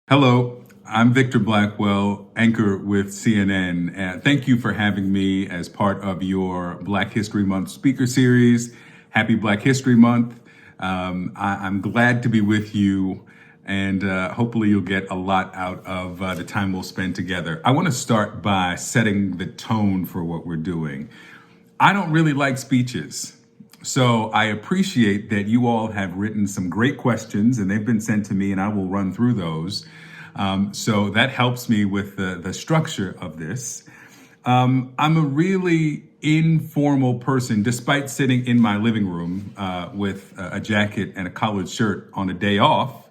Hello, I'm Victor Blackwell, anchor with CNN. Thank you for having me as part of your Black History Month speaker series. Happy Black History Month. I'm glad to be with you, and hopefully you'll get a lot out of the time we'll spend together. I want to start by setting the tone for what we're doing. I don't really like speeches. So I appreciate that you all have written some great questions and they've been sent to me and I will run through those. So that helps me with the structure of this. I'm a really informal person, despite sitting in my living room with a jacket and a collared shirt on a day off.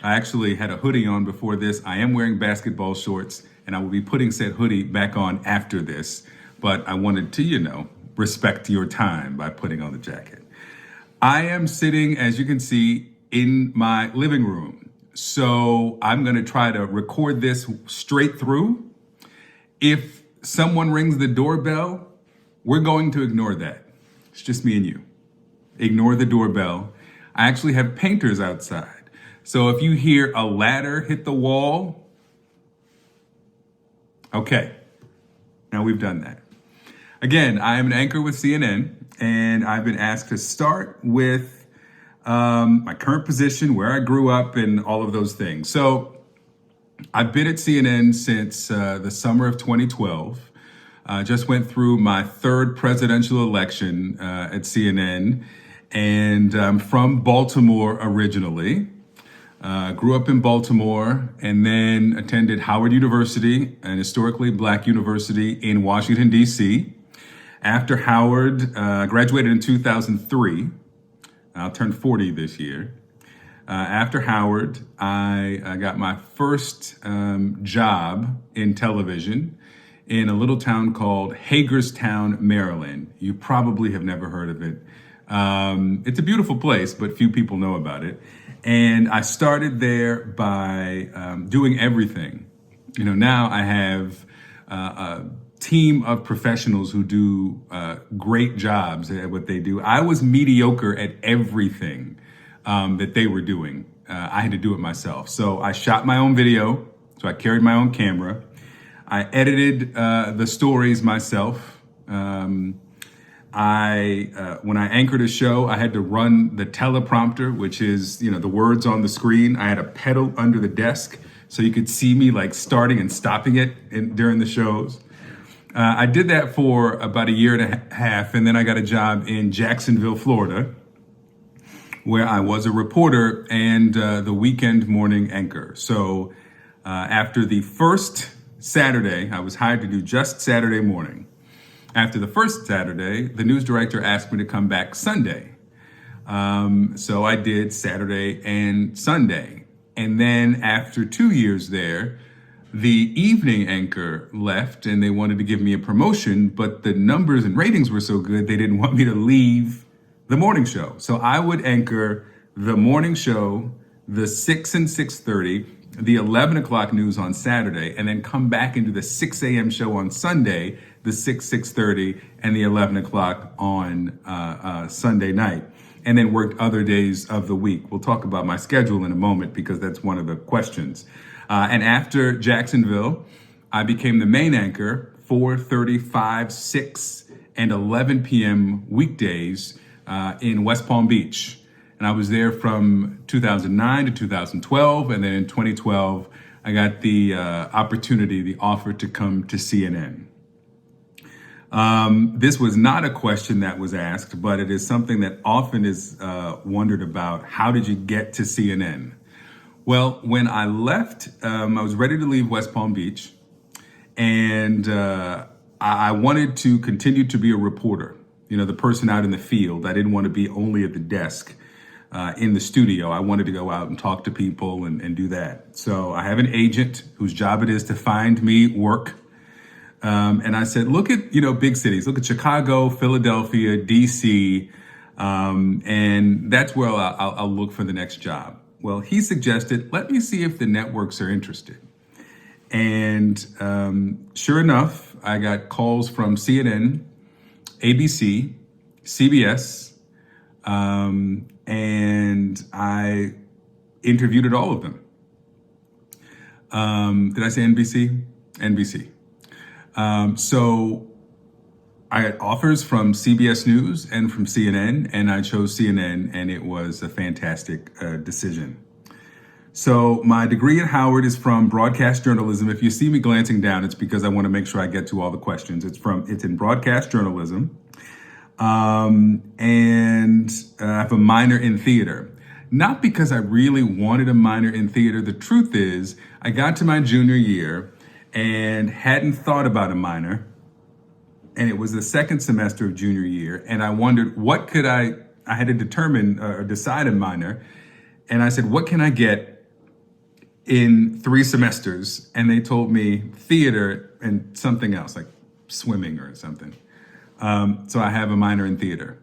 I actually had a hoodie on before this. I am wearing basketball shorts and I will be putting said hoodie back on after this. But I wanted to, respect your time by putting on the jacket. I am sitting, as you can see, in my living room. So I'm going to try to record this straight through. If someone rings the doorbell, we're going to ignore that. It's just me and you. Ignore the doorbell. I actually have painters outside. So if you hear a ladder hit the wall, okay, now we've done that. Again, I am an anchor with CNN, and I've been asked to start with my current position, where I grew up, and all of those things. So I've been at CNN since the summer of 2012. Just went through my third presidential election at CNN, and I'm from Baltimore originally. Grew up in Baltimore and then attended Howard University, an historically Black university in Washington, D.C. After Howard, graduated in 2003. I'll turn 40 this year. After Howard, I got my first job in television in a little town called Hagerstown, Maryland. You probably have never heard of it. It's a beautiful place, but few people know about it. And I started there by doing everything. Now I have a team of professionals who do great jobs at what they do. I was mediocre at everything that they were doing. I had to do it myself. So I shot my own video. So I carried my own camera. I edited the stories myself. When I anchored a show, I had to run the teleprompter, which is, the words on the screen. I had a pedal under the desk so you could see me like starting and stopping it during the shows. I did that for about a year and a half, and then I got a job in Jacksonville, Florida, where I was a reporter and the weekend morning anchor. So after the first Saturday, I was hired to do just Saturday morning. After the first Saturday, the news director asked me to come back Sunday. So I did Saturday and Sunday. And then after 2 years there, the evening anchor left and they wanted to give me a promotion, but the numbers and ratings were so good, they didn't want me to leave the morning show. So I would anchor the morning show, the 6 and 6:30, the 11 o'clock news on Saturday, and then come back into the 6 a.m. show on Sunday, the 6:30, and the 11 o'clock on Sunday night, and then worked other days of the week. We'll talk about my schedule in a moment because that's one of the questions. And after Jacksonville, I became the main anchor, 4:35, 6, and 11 p.m. weekdays in West Palm Beach. And I was there from 2009 to 2012. And then in 2012, I got the opportunity, the offer to come to CNN. This was not a question that was asked, but it is something that often is wondered about. How did you get to CNN? Well, when I left, I was ready to leave West Palm Beach, and I wanted to continue to be a reporter, the person out in the field. I didn't want to be only at the desk in the studio. I wanted to go out and talk to people and do that. So I have an agent whose job it is to find me work. And I said, look at, big cities. Look at Chicago, Philadelphia, D.C., and that's where I'll look for the next job. Well, he suggested, let me see if the networks are interested. And sure enough, I got calls from CNN, ABC, CBS, and I interviewed at all of them. Did I say NBC? NBC. So I had offers from CBS News and from CNN, and I chose CNN, and it was a fantastic decision. So my degree at Howard is from broadcast journalism. If you see me glancing down, it's because I want to make sure I get to all the questions. It's in broadcast journalism. And I have a minor in theater. Not because I really wanted a minor in theater. The truth is, I got to my junior year and hadn't thought about a minor. And it was the second semester of junior year. And I wondered, I had to determine or decide a minor. And I said, what can I get in 3 semesters? And they told me theater and something else, like swimming or something. So I have a minor in theater.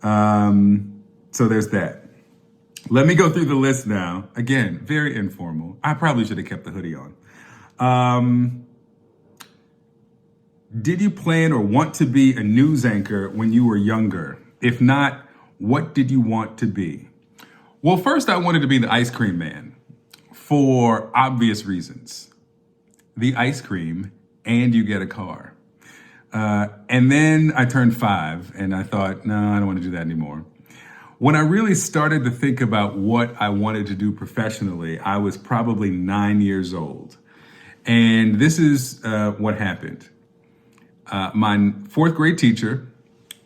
So there's that. Let me go through the list now. Again, very informal. I probably should have kept the hoodie on. Did you plan or want to be a news anchor when you were younger? If not, what did you want to be? Well, first I wanted to be the ice cream man for obvious reasons. The ice cream and you get a car. And then I turned 5 and I thought, no, I don't want to do that anymore. When I really started to think about what I wanted to do professionally, I was probably 9 years old. And this is what happened. My 4th grade teacher,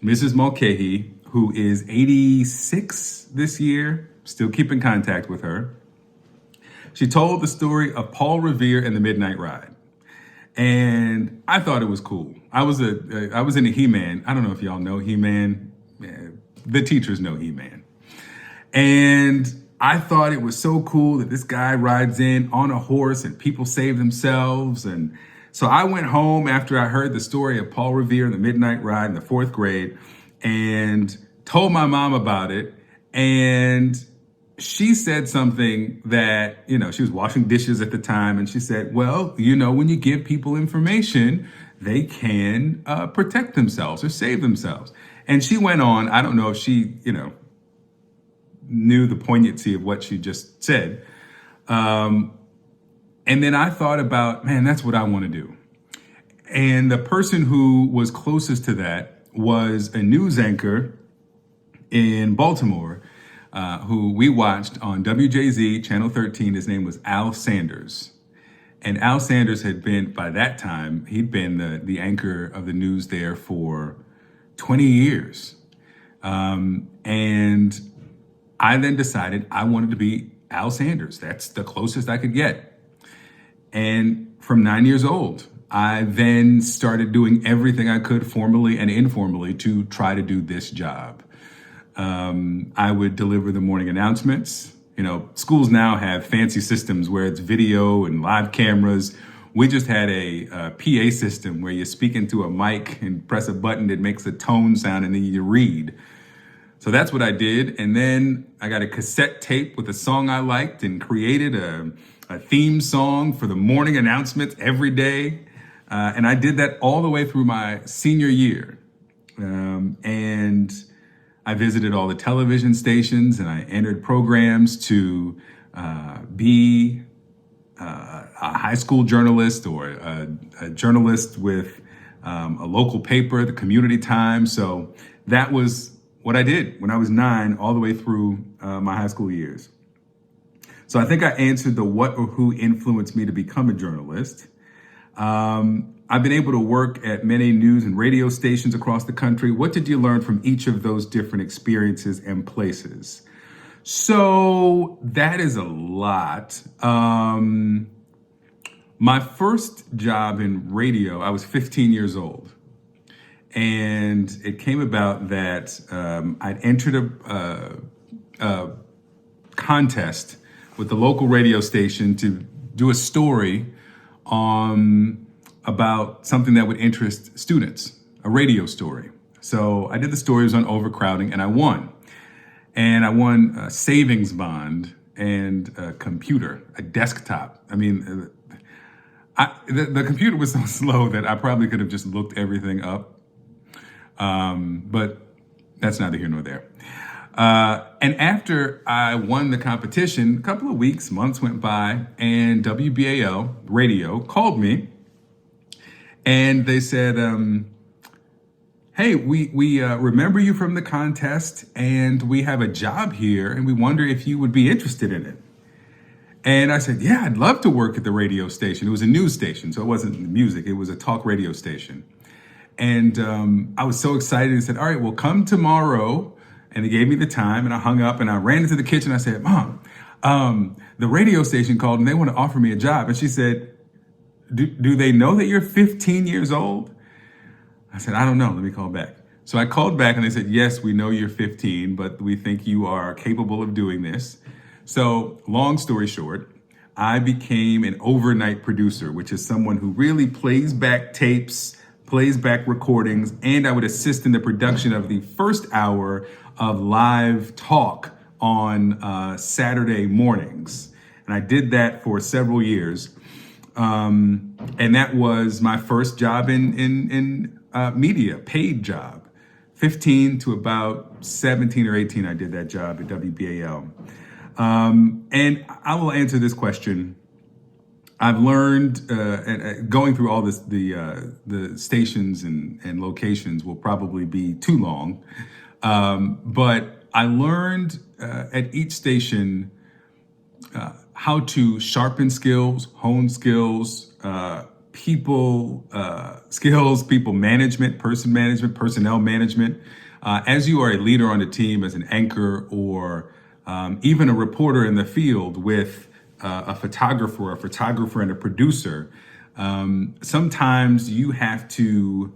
Mrs. Mulcahy, who is 86 this year, still keep in contact with her. She told the story of Paul Revere and the Midnight Ride. And I thought it was cool. I was into He-Man. I don't know if y'all know He-Man. The teachers know He-Man. And I thought it was so cool that this guy rides in on a horse and people save themselves. And so I went home after I heard the story of Paul Revere and the Midnight Ride in the 4th grade and told my mom about it. And she said something that, she was washing dishes at the time. And she said, well, when you give people information, they can protect themselves or save themselves. And she went on. I don't know if she, knew the poignancy of what she just said. And then I thought about, man, that's what I want to do. And the person who was closest to that was a news anchor in Baltimore, who we watched on WJZ, Channel 13. His name was Al Sanders. And Al Sanders had been, by that time, he'd been the anchor of the news there for 20 years. And I then decided I wanted to be Al Sanders. That's the closest I could get. And from 9 years old, I then started doing everything I could formally and informally to try to do this job. I would deliver the morning announcements. Schools now have fancy systems where it's video and live cameras. We just had a PA system where you speak into a mic and press a button that makes a tone sound and then you read. So that's what I did. And then I got a cassette tape with a song I liked and created a theme song for the morning announcements every day. And I did that all the way through my senior year. And I visited all the television stations and I entered programs to be a high school journalist or a journalist with a local paper, the Community Times. So that was what I did when I was 9 all the way through my high school years. So I think I answered the what or who influenced me to become a journalist. I've been able to work at many news and radio stations across the country. What did you learn from each of those different experiences and places? So that is a lot. My first job in radio, I was 15 years old. And it came about that I'd entered a contest with the local radio station to do a story about something that would interest students, a radio story. So I did the stories on overcrowding and I won. And I won a savings bond and a computer, a desktop. I mean, the computer was so slow that I probably could have just looked everything up. But that's neither here nor there. And after I won the competition, a couple of weeks, months went by, and WBAL radio called me, and they said, "Hey, we remember you from the contest, and we have a job here, and we wonder if you would be interested in it." And I said, "Yeah, I'd love to work at the radio station." It was a news station, so it wasn't music; it was a talk radio station. And I was so excited and said, "All right, well, come tomorrow." And they gave me the time, and I hung up and I ran into the kitchen. I said, "Mom, the radio station called and they want to offer me a job." And she said, do they know that you're 15 years old? I said, "I don't know. Let me call back." So I called back and they said, "Yes, we know you're 15, but we think you are capable of doing this." So long story short, I became an overnight producer, which is someone who really plays back tapes, plays back recordings, and I would assist in the production of the first hour of live talk on Saturday mornings. And I did that for several years. And that was my first job in media, paid job. 15 to about 17 or 18, I did that job at WBAL. And I will answer this question. I've learned, going through all this, the stations and locations will probably be too long. But I learned at each station how to sharpen skills, hone skills, people skills, people management, personnel management. As you are a leader on a team, as an anchor, or even a reporter in the field with a photographer and a producer, sometimes you have to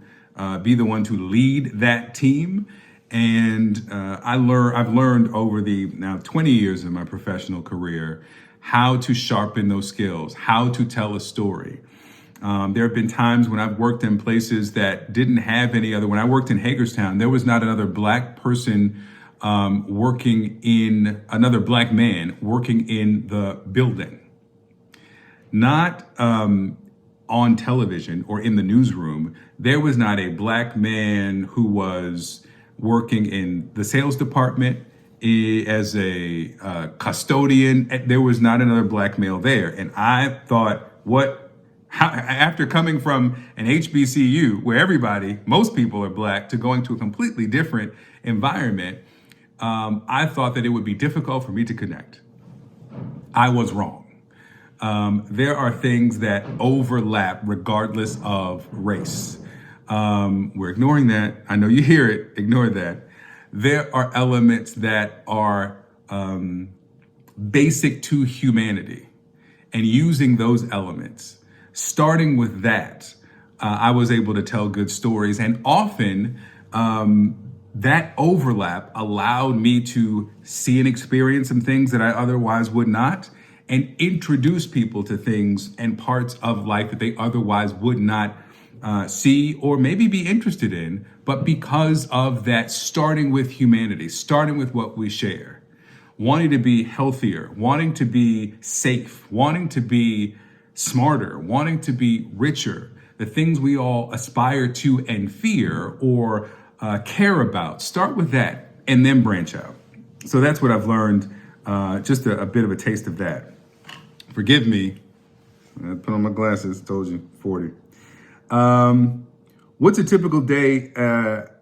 be the one to lead that team. And I've learned over the now 20 years of my professional career how to sharpen those skills, how to tell a story. There have been times when I've worked in places that didn't have any other. When I worked in Hagerstown, there was not another black person another black man working in the building. Not on television or in the newsroom. There was not a black man who was working in the sales department as a custodian. There was not another black male there. And I thought, after coming from an HBCU where most people are black, to going to a completely different environment, I thought that it would be difficult for me to connect. I was wrong. There are things that overlap regardless of race. We're ignoring that. I know you hear it. Ignore that. There are elements that are basic to humanity, and using those elements, starting with that, I was able to tell good stories. And often that overlap allowed me to see and experience some things that I otherwise would not, and introduce people to things and parts of life that they otherwise would not see or maybe be interested in, but because of that, starting with humanity, starting with what we share, wanting to be healthier, wanting to be safe, wanting to be smarter, wanting to be richer, the things we all aspire to and fear or care about. Start with that and then branch out. So that's what I've learned, just a bit of a taste of that. Forgive me, I put on my glasses, told you, 40. What's a typical day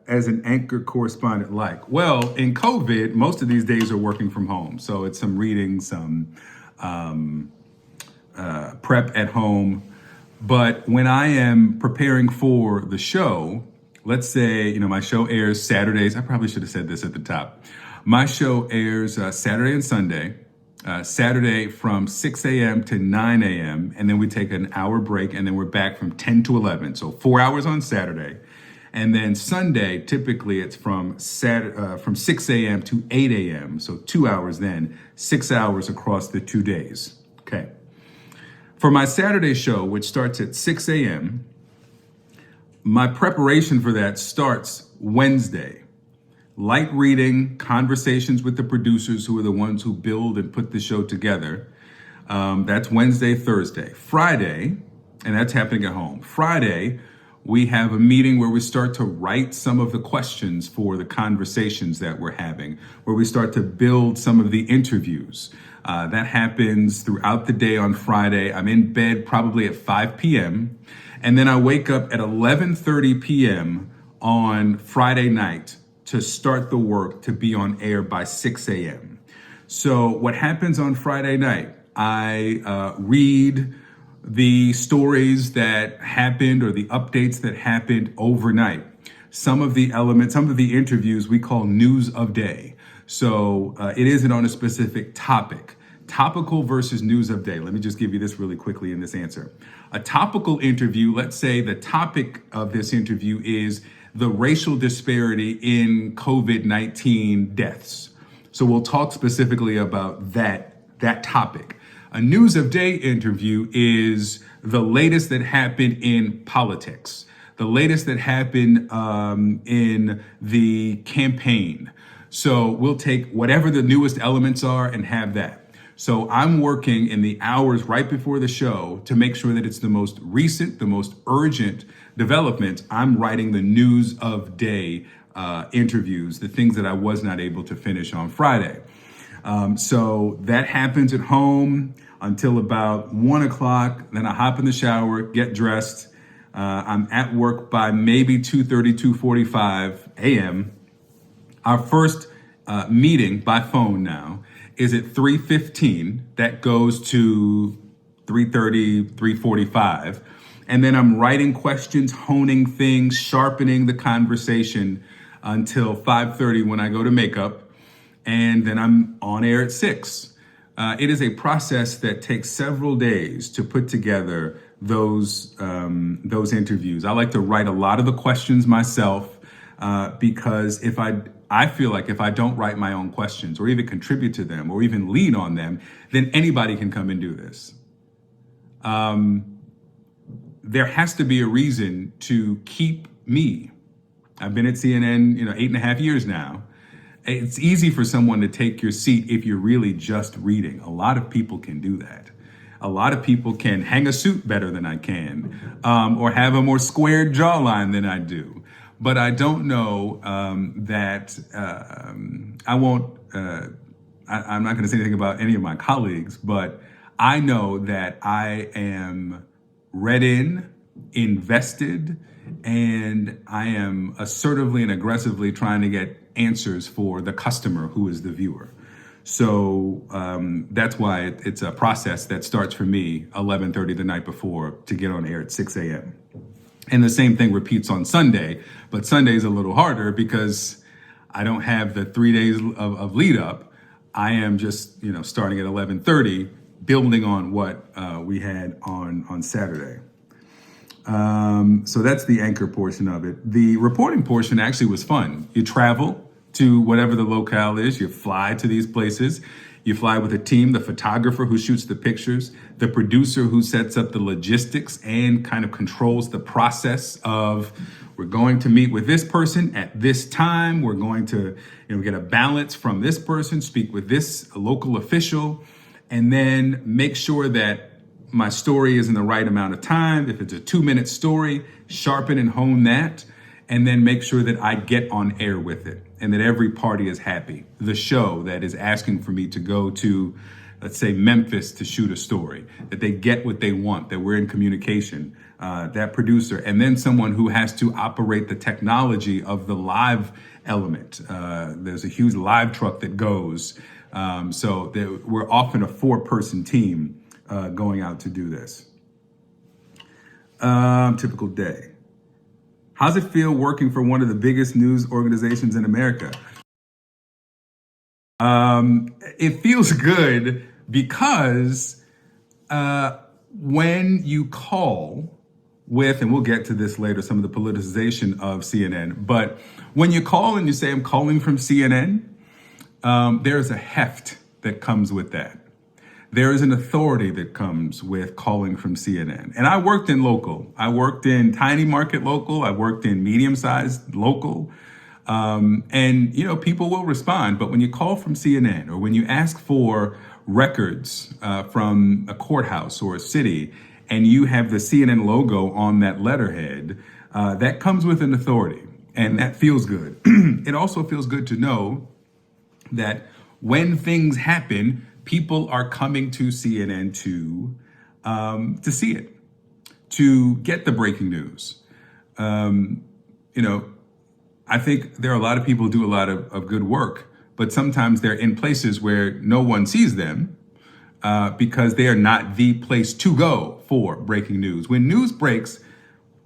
as an anchor correspondent like? Well, in COVID, most of these days are working from home. So it's some reading, some prep at home. But when I am preparing for the show, let's say, my show airs Saturdays. I probably should have said this at the top. My show airs Saturday and Sunday. Saturday from 6 a.m. to 9 a.m. And then we take an hour break, and then we're back from 10 to 11. So 4 hours on Saturday. And then Sunday, typically it's from 6 a.m. to 8 a.m. So 2 hours then, 6 hours across the 2 days. Okay. For my Saturday show, which starts at 6 a.m., my preparation for that starts Wednesday. Light reading, conversations with the producers who are the ones who build and put the show together. That's Wednesday, Thursday. Friday, and that's happening at home. Friday, we have a meeting where we start to write some of the questions for the conversations that we're having, where we start to build some of the interviews. That happens throughout the day on Friday. I'm in bed probably at 5 p.m. And then I wake up at 11:30 p.m. on Friday night to start the work to be on air by 6 a.m. So what happens on Friday night? I read the stories that happened or the updates that happened overnight. Some of the elements, some of the interviews we call news of day. So it isn't on a specific topic. Topical versus news of day. Let me just give you this really quickly in this answer. A topical interview, let's say the topic of this interview is the racial disparity in COVID-19 deaths. So we'll talk specifically about that topic. A news of day interview is the latest that happened in politics, the latest that happened in the campaign. So we'll take whatever the newest elements are and have that. So I'm working in the hours right before the show to make sure that it's the most recent, the most urgent development. I'm writing the news of day interviews, the things that I was not able to finish on Friday. So that happens at home until about 1 o'clock. Then I hop in the shower, get dressed. I'm at work by maybe 2:30, 2:45 a.m. Our first meeting by phone now is at 3:15. That goes to 3:30, 3:45. And then I'm writing questions, honing things, sharpening the conversation until 5:30 when I go to makeup. And then I'm on air at 6. It is a process that takes several days to put together those interviews. I like to write a lot of the questions myself because I feel like if I don't write my own questions or even contribute to them or even lead on them, then anybody can come and do this. There has to be a reason to keep me. I've been at CNN, 8.5 years now. It's easy for someone to take your seat if you're really just reading. A lot of people can do that. A lot of people can hang a suit better than I can, or have a more squared jawline than I do. But I don't know that I won't, I'm not going to say anything about any of my colleagues, but I know that I am read in, invested, and I am assertively and aggressively trying to get answers for the customer who is the viewer. So that's why it's a process that starts for me 11:30 the night before to get on air at 6 a.m. And the same thing repeats on Sunday, but Sunday is a little harder because I don't have the 3 days of lead up. I am just, starting at 11:30, building on what we had on Saturday. So that's the anchor portion of it. The reporting portion actually was fun. You travel to whatever the locale is. You fly to these places. You fly with a team, the photographer who shoots the pictures, the producer who sets up the logistics and kind of controls the process of, we're going to meet with this person at this time. We're going to get a balance from this person, speak with this local official, and then make sure that my story is in the right amount of time. If it's a 2-minute story, sharpen and hone that, and then make sure that I get on air with it and that every party is happy. The show that is asking for me to go to, let's say, Memphis to shoot a story, that they get what they want, that we're in communication, that producer, and then someone who has to operate the technology of the live element. There's a huge live truck that goes. So we're often a 4-person team going out to do this. Typical day. How's it feel working for one of the biggest news organizations in America? It feels good because when you call with, and we'll get to this later, some of the politicization of CNN, but when you call and you say, I'm calling from CNN, there's a heft that comes with that. There is an authority that comes with calling from CNN. And I worked in local. I worked in tiny market local. I worked in medium-sized local. And, people will respond. But when you call from CNN or when you ask for records from a courthouse or a city and you have the CNN logo on that letterhead, That comes with an authority, and that feels good. It also feels good to know that when things happen, people are coming to CNN to see it, to get the breaking news. You know, I think there are a lot of people who do a lot of good work, but sometimes they're in places where no one sees them because they are not the place to go for breaking news. When news breaks,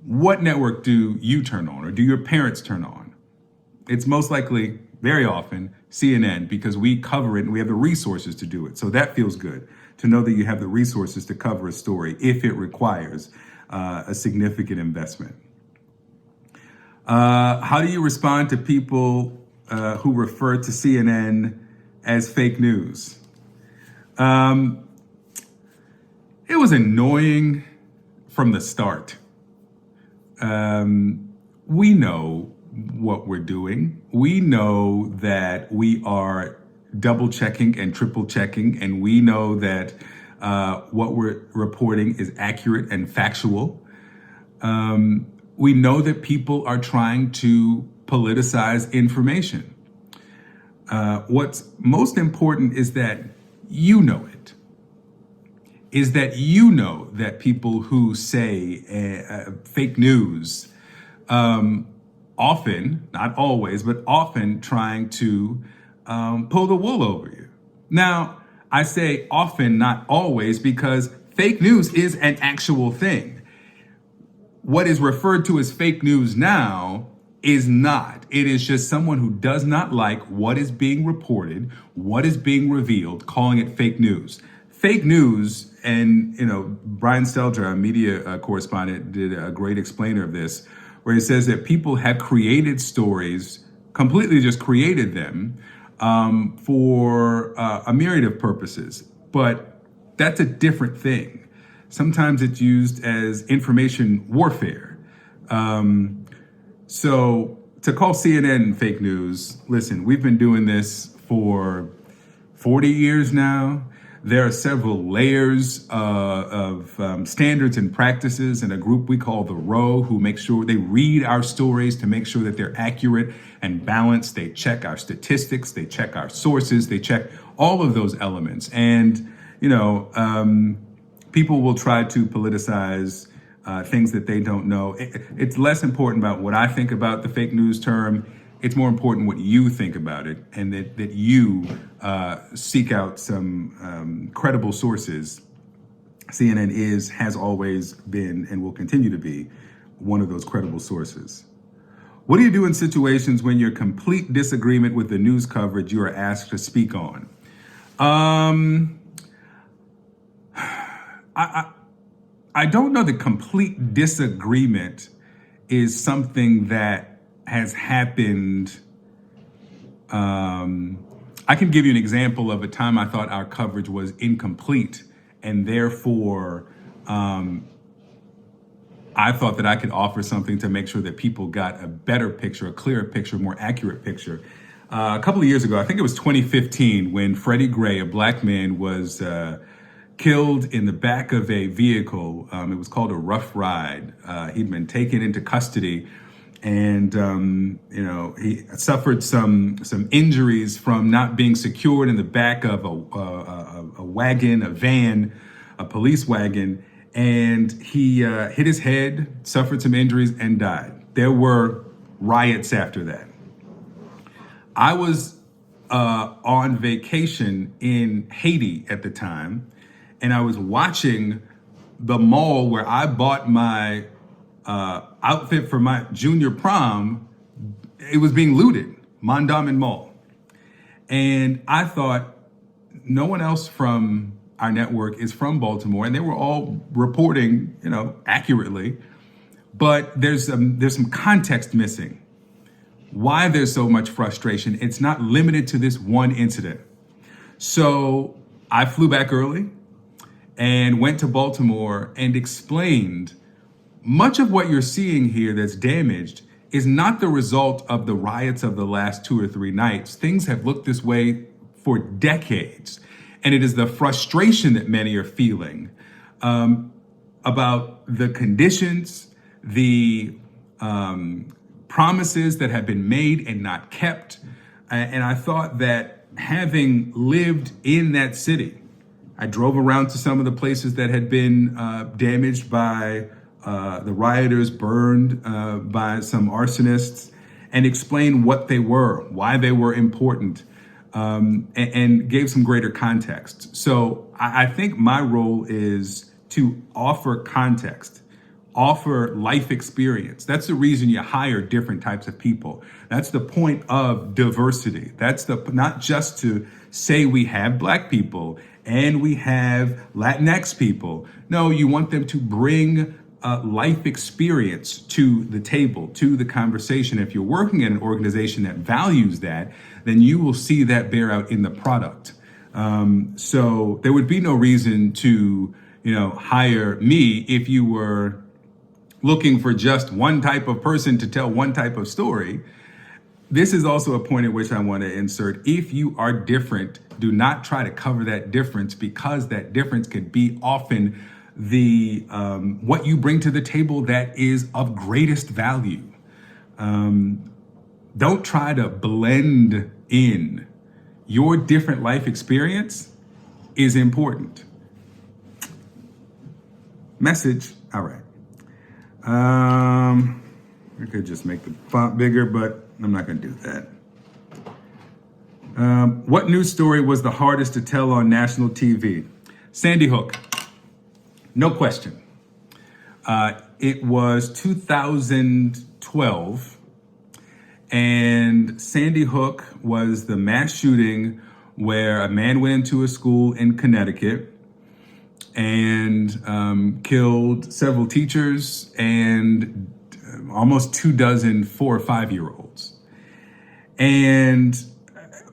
what network do you turn on, or do your parents turn on? It's most likely, very often, CNN, because we cover it and we have the resources to do it. So that feels good to know that you have the resources to cover a story if it requires a significant investment. How do you respond to people who refer to CNN as fake news? It was annoying from the start. We know what we're doing. We know that we are double checking and triple checking, and we know that what we're reporting is accurate and factual. We know that people are trying to politicize information. What's most important is that you know it. Is that you know that people who say fake news, often, not always, but often trying to pull the wool over you. Now, I say often, not always, because fake news is an actual thing. What is referred to as fake news now is not. It is just someone who does not like what is being reported, what is being revealed, calling it fake news. Fake news, and Brian Stelter, a media correspondent, did a great explainer of this, where he says that people have created stories, completely just created them for a myriad of purposes. But that's a different thing. Sometimes it's used as information warfare. So to call CNN fake news, listen, we've been doing this for 40 years now. There are several layers of standards and practices in a group we call the Row, who make sure they read our stories to make sure that they're accurate and balanced. They check our statistics, they check our sources, they check all of those elements. And, people will try to politicize things that they don't know. It's less important about what I think about the fake news term. It's more important what you think about it, and that you seek out some credible sources. CNN has always been, and will continue to be, one of those credible sources. What do you do in situations when you're in complete disagreement with the news coverage you are asked to speak on? I don't know that complete disagreement is something that has happened. I can give you an example of a time I thought our coverage was incomplete, and therefore I thought that I could offer something to make sure that people got a better picture, a clearer picture, more accurate picture. A couple of years ago, I think it was 2015, when Freddie Gray, a black man, was killed in the back of a vehicle. It was called a rough ride. He'd been taken into custody, and he suffered some injuries from not being secured in the back of a wagon, a van, a police wagon, and he hit his head, suffered some injuries, and died. There were riots after that. I was on vacation in Haiti at the time, and I was watching the mall where I bought my outfit for my junior prom. It was being looted, Mondawmin Mall. And I thought, no one else from our network is from Baltimore, and they were all reporting, accurately. But there's some context missing. Why there's so much frustration? It's not limited to this one incident. So I flew back early and went to Baltimore and explained much of what you're seeing here that's damaged is not the result of the riots of the last 2 or 3 nights. Things have looked this way for decades. And it is the frustration that many are feeling about the conditions, the promises that have been made and not kept. And I thought that having lived in that city, I drove around to some of the places that had been damaged by the rioters, burned by some arsonists, and explained what they were, why they were important, and gave some greater context. So I think my role is to offer context, offer life experience. That's the reason you hire different types of people. That's the point of diversity. That's not just to say we have Black people and we have Latinx people. No, you want them to bring life experience to the table, to the conversation. If you're working in an organization that values that, then you will see that bear out in the product. So there would be no reason to, hire me if you were looking for just one type of person to tell one type of story. This is also a point at which I want to insert. If you are different, do not try to cover that difference, because that difference could be often the what you bring to the table that is of greatest value. Don't try to blend in. Your different life experience is important. Message. All right. I could just make the font bigger, but I'm not going to do that. What news story was the hardest to tell on national TV? Sandy Hook. No question. It was 2012, and Sandy Hook was the mass shooting where a man went into a school in Connecticut and killed several teachers and almost 24 4 or 5-year-olds. And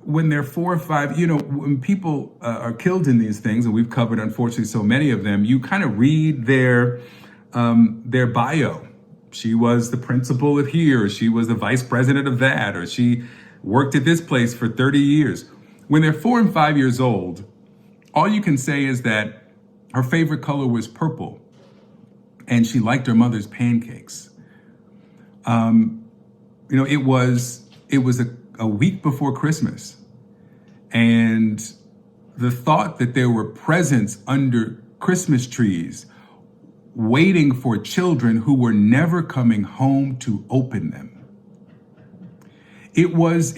when they're 4 or 5, when people are killed in these things, and we've covered, unfortunately, so many of them, you kind of read their bio. She was the principal of here, or she was the vice president of that, or she worked at this place for 30 years. When they're 4 and 5 years old, all you can say is that her favorite color was purple, and she liked her mother's pancakes. It was a week before Christmas, and the thought that there were presents under Christmas trees waiting for children who were never coming home to open them. It was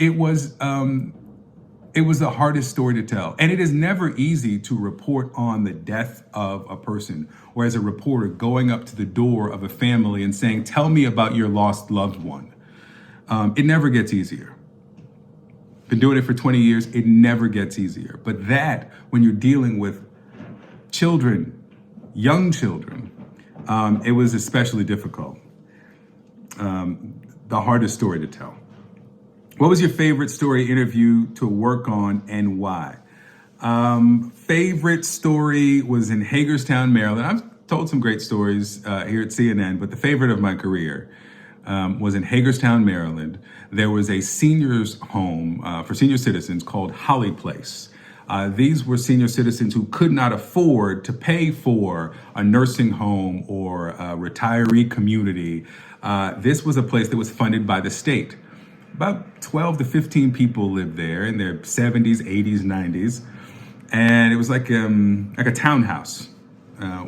the hardest story to tell. And it is never easy to report on the death of a person, or as a reporter going up to the door of a family and saying, "Tell me about your lost loved one." It never gets easier. Been doing it for 20 years, it never gets easier. But that, when you're dealing with children, young children, it was especially difficult. The hardest story to tell. What was your favorite story interview to work on, and why? Favorite story was in Hagerstown, Maryland. I've told some great stories here at CNN, but the favorite of my career was in Hagerstown, Maryland. There was a seniors home for senior citizens called Holly Place. These were senior citizens who could not afford to pay for a nursing home or a retiree community. This was a place that was funded by the state. About 12 to 15 people lived there in their 70s, 80s, 90s. And it was like a townhouse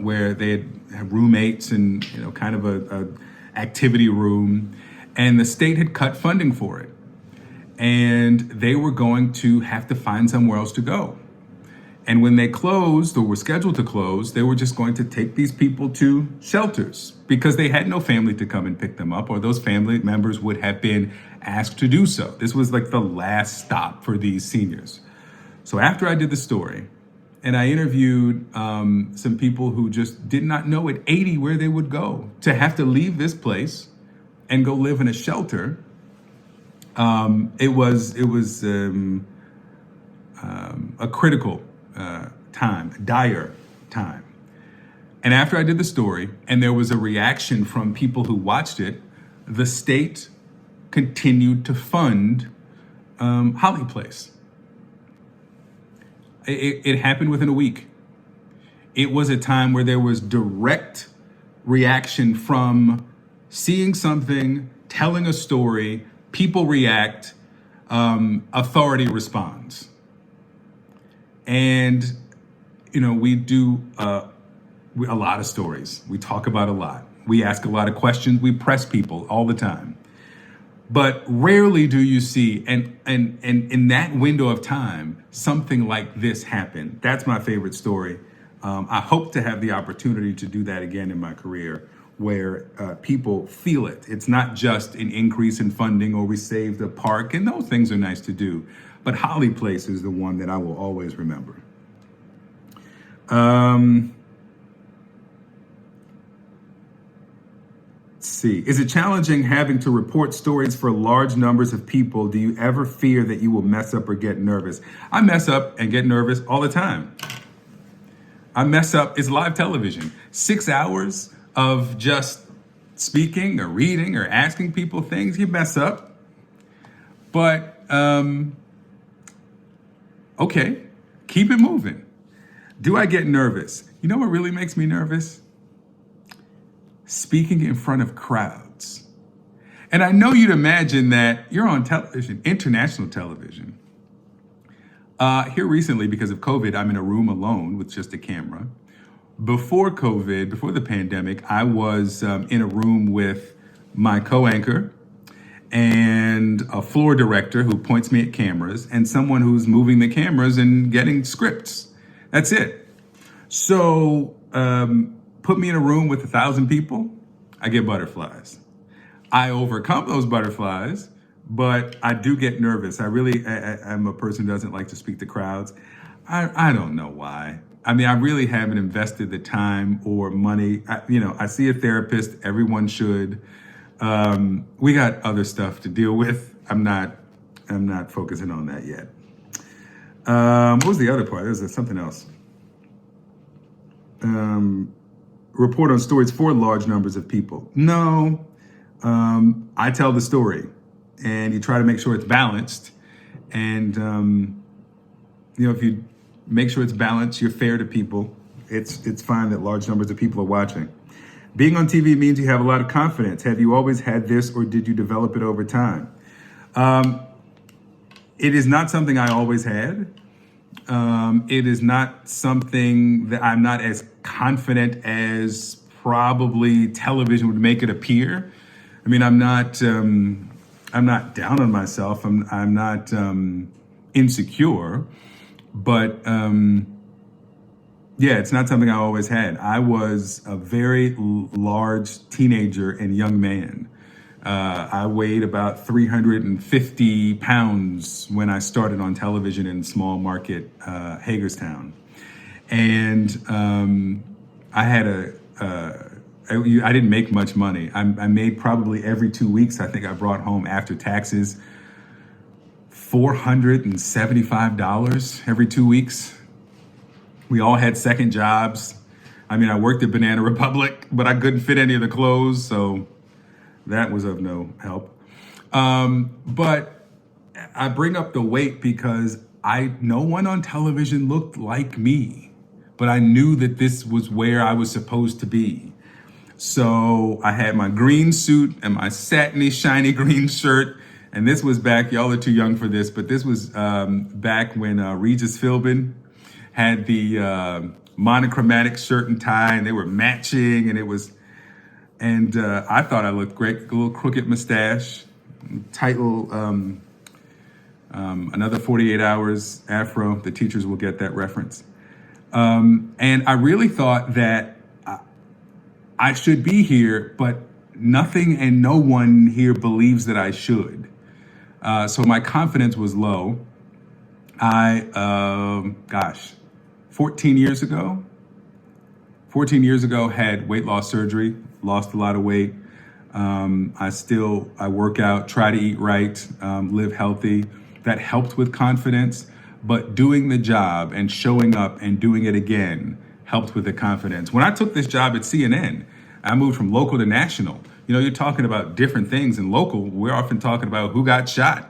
where they had roommates and kind of a activity room. And the state had cut funding for it. And they were going to have to find somewhere else to go. And when they closed, or were scheduled to close, they were just going to take these people to shelters because they had no family to come and pick them up, or those family members would have been asked to do so. This was like the last stop for these seniors. So after I did the story, and I interviewed some people who just did not know at 80 where they would go, to have to leave this place and go live in a shelter. It was a critical time, a dire time. And after I did the story, and there was a reaction from people who watched it, the state continued to fund Holly Place. It happened within a week. It was a time where there was direct reaction from seeing something, telling a story, people react, authority responds. And, we do a lot of stories. We talk about a lot. We ask a lot of questions. We press people all the time. But rarely do you see, and in that window of time, something like this happen. That's my favorite story. I hope to have the opportunity to do that again in my career, where people feel it. It's not just an increase in funding or we saved a park, and those things are nice to do. But Holly Place is the one that I will always remember. Let's see. Is it challenging having to report stories for large numbers of people? Do you ever fear that you will mess up or get nervous? I mess up and get nervous all the time. I mess up. It's live television. 6 hours of just speaking or reading or asking people things, you mess up. But, okay, keep it moving. Do I get nervous? You know what really makes me nervous? Speaking in front of crowds. And I know you'd imagine that you're on television, international television. Here recently, because of COVID, I'm in a room alone with just a camera. Before COVID, before the pandemic, I was in a room with my co-anchor and a floor director who points me at cameras and someone who's moving the cameras and getting scripts. That's it. So put me in a room with 1,000 people, I get butterflies. I overcome those butterflies, but I do get nervous. I'm a person who doesn't like to speak to crowds. I don't know why. I mean, I really haven't invested the time or money. I see a therapist. Everyone should. We got other stuff to deal with. I'm not focusing on that yet. What was the other part? There's something else. Report on stories for large numbers of people. No, I tell the story, and you try to make sure it's balanced. And if you make sure it's balanced, you're fair to people. It's fine that large numbers of people are watching. Being on TV means you have a lot of confidence. Have you always had this, or did you develop it over time? It is not something I always had. It is not something that I'm not as confident as probably television would make it appear. I mean, I'm not down on myself. I'm not insecure, but it's not something I always had. I was a very large teenager and young man. I weighed about 350 pounds when I started on television in small market Hagerstown. And I had I didn't make much money. I made probably every 2 weeks, I think I brought home after taxes $475 every 2 weeks. We all had second jobs. I mean, I worked at Banana Republic, but I couldn't fit any of the clothes, so that was of no help. But I bring up the weight because no one on television looked like me, but I knew that this was where I was supposed to be. So I had my green suit and my satiny, shiny green shirt. And this was back, y'all are too young for this, but this was back when Regis Philbin had the monochromatic shirt and tie, and they were matching, and I thought I looked great. A little crooked mustache, tight little, another 48 hours afro. The teachers will get that reference. And I really thought that I should be here, but nothing and no one here believes that I should. So my confidence was low. 14 years ago, had weight loss surgery, lost a lot of weight. I work out, try to eat right, live healthy. That helped with confidence, but doing the job and showing up and doing it again helped with the confidence. When I took this job at CNN, I moved from local to national. You're talking about different things. In local, we're often talking about who got shot.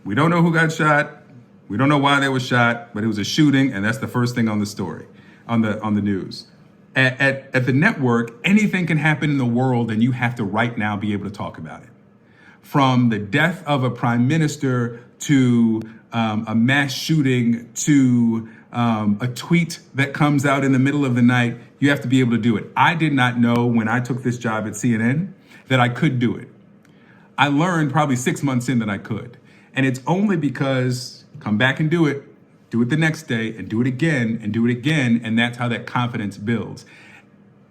We don't know who got shot. We don't know why they were shot, but it was a shooting, and that's the first thing on the story, on the news. At the network, anything can happen in the world and you have to right now be able to talk about it. From the death of a prime minister to a mass shooting to a tweet that comes out in the middle of the night, you have to be able to do it. I did not know when I took this job at CNN that I could do it. I learned probably 6 months in that I could. And it's only because come back and do it the next day and do it again and do it again. And that's how that confidence builds.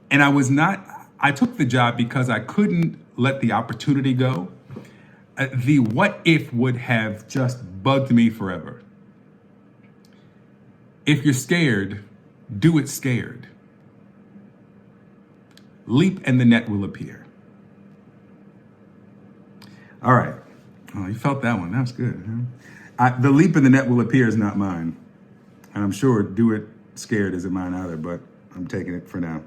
And I took the job because I couldn't let the opportunity go. The what if would have just bugged me forever. If you're scared, do it scared. Leap and the net will appear. All right. Oh, you felt that one. That was good. Huh? The leap and the net will appear is not mine. And I'm sure do it scared isn't mine either, but I'm taking it for now.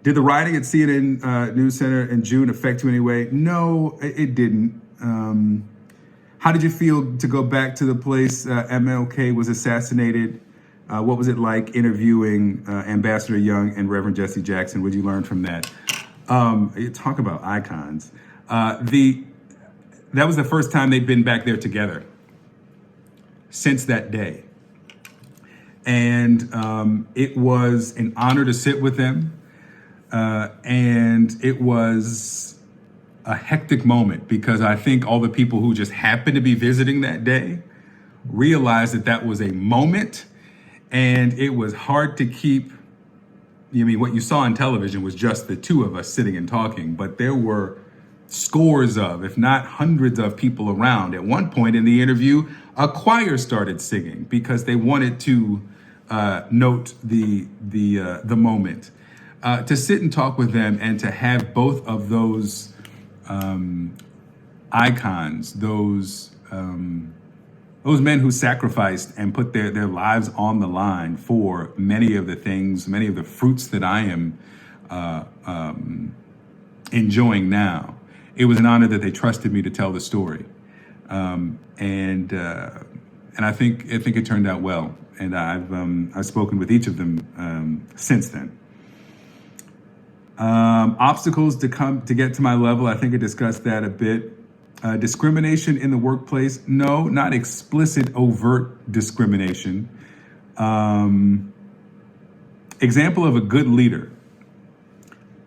Did the rioting at CNN News Center in June affect you in any way? No, it didn't. How did you feel to go back to the place MLK was assassinated? What was it like interviewing Ambassador Young and Reverend Jesse Jackson? What did you learn from that? You talk about icons. That was the first time they'd been back there together since that day. And it was an honor to sit with them. And it was a hectic moment because I think all the people who just happened to be visiting that day realized that that was a moment, and it was hard to keep. I mean, what you saw on television was just the two of us sitting and talking, but there were scores of, if not hundreds of people around. At one point in the interview, a choir started singing because they wanted to note the moment. To sit and talk with them and to have both of those icons, those men who sacrificed and put their lives on the line for many of the things, many of the fruits that I am enjoying now. It was an honor that they trusted me to tell the story, and I think it turned out well. And I've spoken with each of them since then. Obstacles to get to my level. I think I discussed that a bit. Discrimination in the workplace. No, not explicit, overt discrimination. Example of a good leader.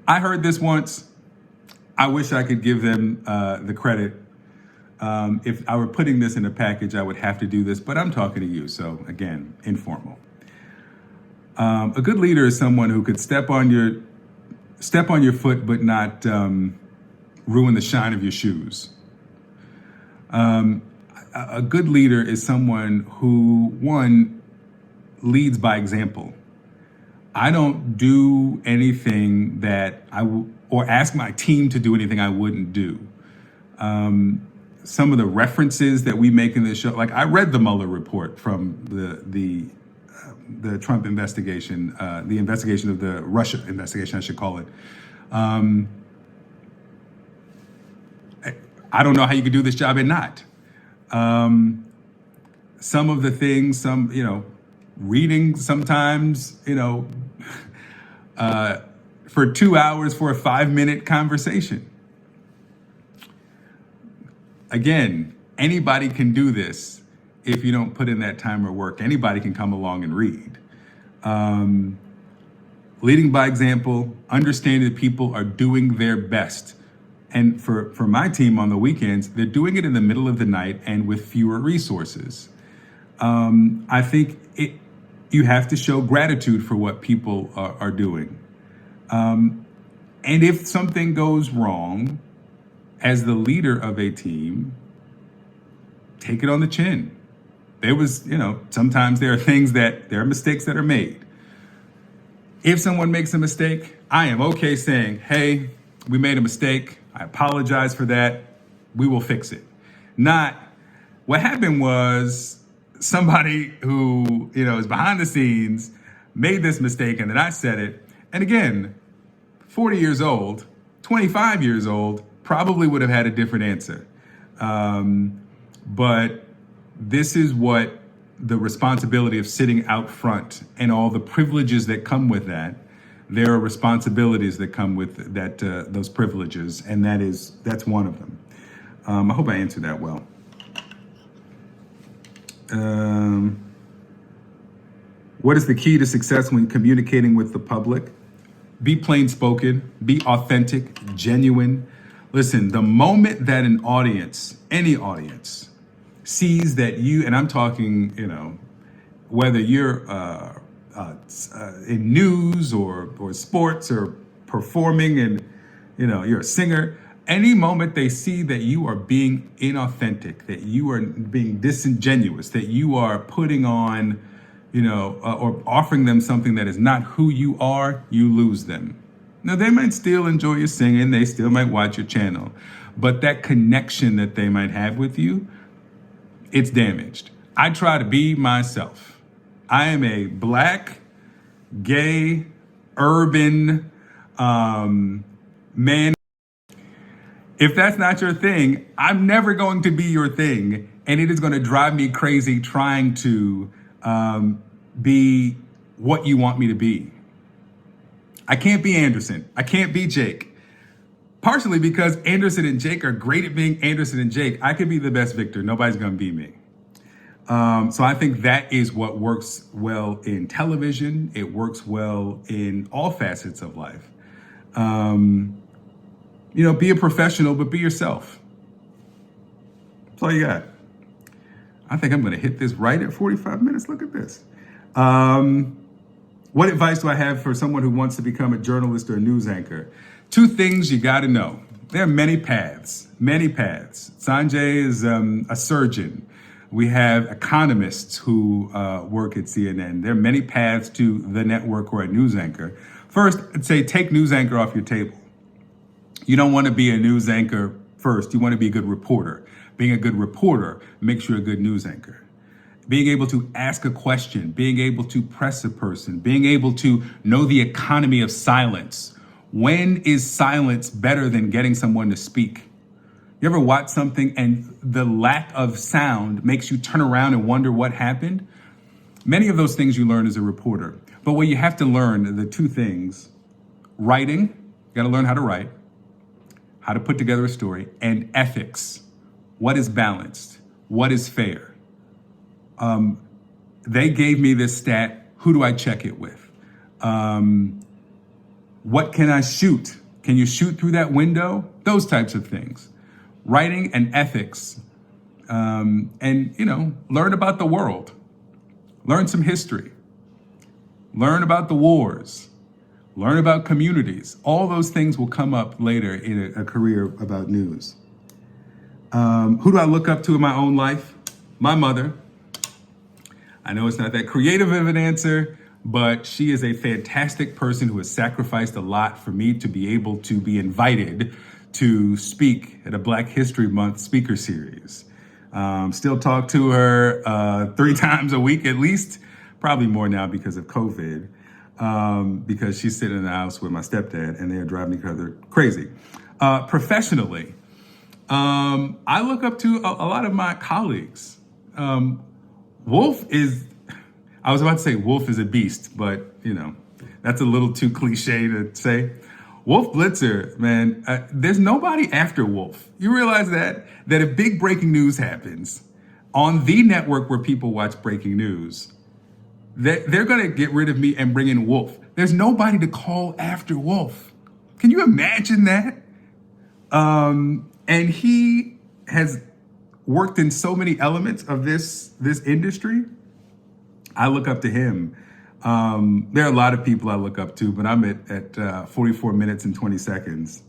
I heard this once. I wish I could give them the credit. If I were putting this in a package, I would have to do this, but I'm talking to you. So again, informal. A good leader is someone who could step on your foot, but not ruin the shine of your shoes. A good leader is someone who, one, leads by example. I don't do anything that or ask my team to do anything I wouldn't do. Some of the references that we make in this show, like I read the Mueller report from the Trump investigation, the investigation of the Russia investigation, I should call it. I don't know how you could do this job and not. Some of the things, reading sometimes, for 2 hours for a 5-minute conversation. Again, anybody can do this if you don't put in that time or work. Anybody can come along and read. Leading by example, understanding that people are doing their best. And for my team on the weekends, they're doing it in the middle of the night and with fewer resources. I think you have to show gratitude for what people are doing. And if something goes wrong, as the leader of a team, take it on the chin. There was, sometimes there are mistakes that are made. If someone makes a mistake, I am okay saying, hey, we made a mistake. I apologize for that. We will fix it. Not what happened was somebody who, is behind the scenes made this mistake and then I said it. And again, 40 years old, 25 years old, probably would have had a different answer. But this is what the responsibility of sitting out front and all the privileges that come with that, there are responsibilities that come with that, those privileges, and that's one of them. I hope I answered that well. What is the key to success when communicating with the public? Be plain spoken, be authentic, genuine. Listen, the moment that an audience, any audience, sees that you, and I'm talking, whether you're in news or sports or performing and, you're a singer, any moment they see that you are being inauthentic, that you are being disingenuous, that you are putting on, or offering them something that is not who you are, you lose them. Now, they might still enjoy your singing, they still might watch your channel, but that connection that they might have with you, it's damaged. I try to be myself. I am a Black, gay, urban man. If that's not your thing, I'm never going to be your thing, and it is going to drive me crazy trying to be what you want me to be. I can't be Anderson. I can't be Jake. Partially because Anderson and Jake are great at being Anderson and Jake. I could be the best Victor. Nobody's going to be me. So I think that is what works well in television. It works well in all facets of life. Be a professional, but be yourself. That's all you got. I think I'm going to hit this right at 45 minutes. Look at this. What advice do I have for someone who wants to become a journalist or a news anchor? 2 things you got to know. There are many paths. Sanjay is a surgeon. We have economists who work at CNN. There are many paths to the network or a news anchor. First, I'd say take news anchor off your table. You don't want to be a news anchor first. You want to be a good reporter. Being a good reporter makes you a good news anchor. Being able to ask a question, being able to press a person, being able to know the economy of silence. When is silence better than getting someone to speak? You ever watch something and the lack of sound makes you turn around and wonder what happened? Many of those things you learn as a reporter. But what you have to learn, the 2 things, writing, you got to learn how to write, how to put together a story, and ethics. What is balanced? What is fair? They gave me this stat. Who do I check it with? What can I shoot? Can you shoot through that window? Those types of things. Writing and ethics. And learn about the world. Learn some history. Learn about the wars. Learn about communities. All those things will come up later in a career about news. Who do I look up to in my own life? My mother. I know it's not that creative of an answer, but she is a fantastic person who has sacrificed a lot for me to be able to be invited to speak at a Black History Month speaker series. Still talk to her 3 times a week at least, probably more now because of COVID, because she's sitting in the house with my stepdad and they are driving each other crazy. Professionally, I look up to a lot of my colleagues. I was about to say Wolf is a beast, but that's a little too cliche to say. Wolf Blitzer, man, there's nobody after Wolf. You realize that if big breaking news happens on the network where people watch breaking news, they're going to get rid of me and bring in Wolf. There's nobody to call after Wolf. Can you imagine that? And he has worked in so many elements of this industry. I look up to him. There are a lot of people I look up to, but I'm at 44 minutes and 20 seconds.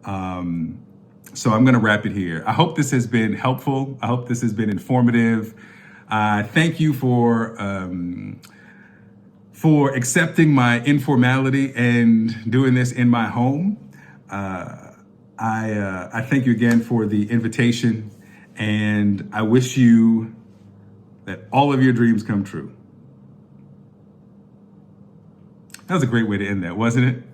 So I'm going to wrap it here. I hope this has been helpful. I hope this has been informative. Thank you for accepting my informality and doing this in my home. I thank you again for the invitation, and I wish you that all of your dreams come true. That was a great way to end that, wasn't it?